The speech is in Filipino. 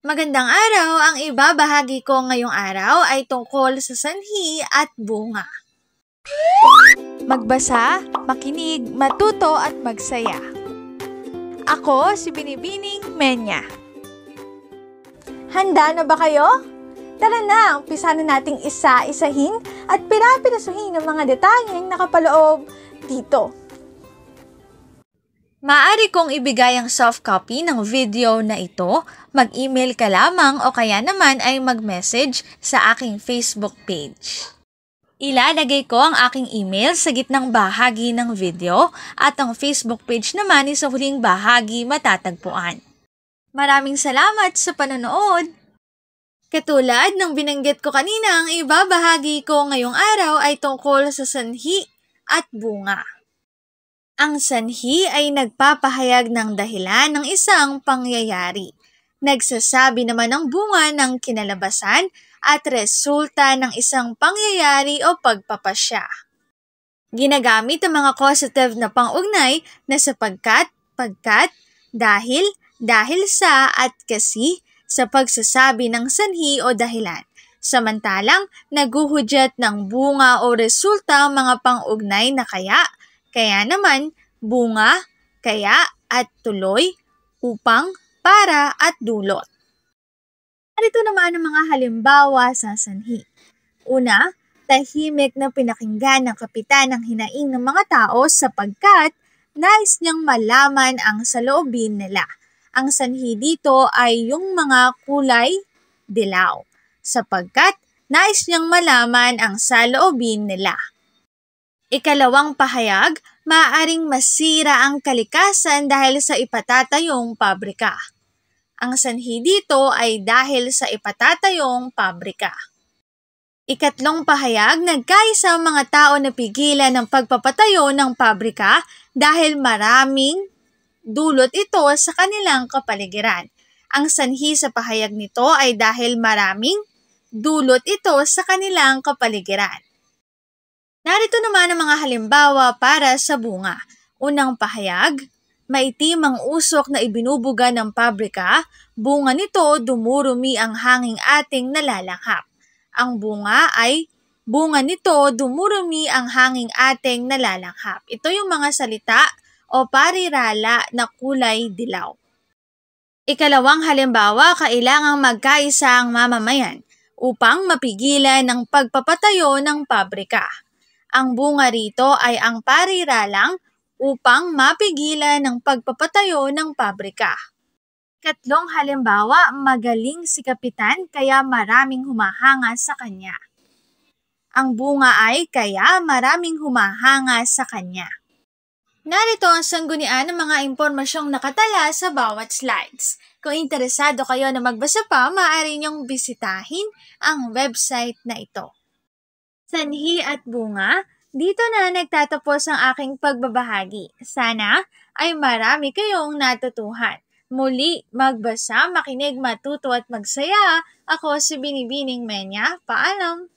Magandang araw! Ang ibabahagi ko ngayong araw ay tungkol sa sanhi at bunga. Magbasa, makinig, matuto at magsaya. Ako si Binibining Menya. Handa na ba kayo? Tara na, umpisa na nating isa-isahin at pirapirasuhin ang mga detalyeng nakapaloob dito. Maaari kong ibigay ang soft copy ng video na ito, mag-email ka lamang o kaya naman ay mag-message sa aking Facebook page. Ilalagay ko ang aking email sa gitnang bahagi ng video at ang Facebook page naman ay sa huling bahagi matatagpuan. Maraming salamat sa panonood! Katulad ng binanggit ko kanina, ang ibabahagi ko ngayong araw ay tungkol sa sanhi at bunga. Ang sanhi ay nagpapahayag ng dahilan ng isang pangyayari. Nagsasabi naman ang bunga ng kinalabasan at resulta ng isang pangyayari o pagpapasya. Ginagamit ang mga causative na pang-ugnay na sapagkat, pagkat, dahil sa at kasi sa pagsasabi ng sanhi o dahilan. Samantalang naguhudyat ng bunga o resulta ang mga pang-ugnay na kaya naman, bunga, kaya, at tuloy, upang, para, at dulot. Narito naman ang mga halimbawa sa sanhi. Una, tahimik na pinakinggan ng kapitan ang hinaing ng mga tao sapagkat nais niyang malaman ang saloobin nila. Ang sanhi dito ay yung mga kulay dilaw, sapagkat nais niyang malaman ang saloobin nila. Ikalawang pahayag, maaaring masira ang kalikasan dahil sa ipatatayong pabrika. Ang sanhi dito ay dahil sa ipatatayong pabrika. Ikatlong pahayag, nagkaisa ang mga tao na pigilan ng pagpapatayo ng pabrika dahil maraming dulot ito sa kanilang kapaligiran. Ang sanhi sa pahayag nito ay dahil maraming dulot ito sa kanilang kapaligiran. Narito naman ang mga halimbawa para sa bunga. Unang pahayag, maitim ang usok na ibinubuga ng pabrika, bunga nito dumurumi ang hanging ating nalalanghap. Ang bunga nito dumurumi ang hanging ating nalalanghap. Ito yung mga salita o parirala na kulay dilaw. Ikalawang halimbawa, kailangang magkaisa ang mamamayan upang mapigilan ang pagpapatayo ng pabrika. Ang bunga rito ay ang pariralang upang mapigilan ang pagpapatayo ng pabrika. Ikatlong halimbawa, magaling si kapitan kaya maraming humahanga sa kanya. Ang bunga ay kaya maraming humahanga sa kanya. Narito ang sanggunian ng mga impormasyong nakatala sa bawat slides. Kung interesado kayo na magbasa pa, maaari niyong bisitahin ang website na ito. Sanhi at bunga, dito na nagtatapos ang aking pagbabahagi. Sana ay marami kayong natutuhan. Muli, magbasa, makinig, matuto at magsaya. Ako si Binibining Menya. Paalam!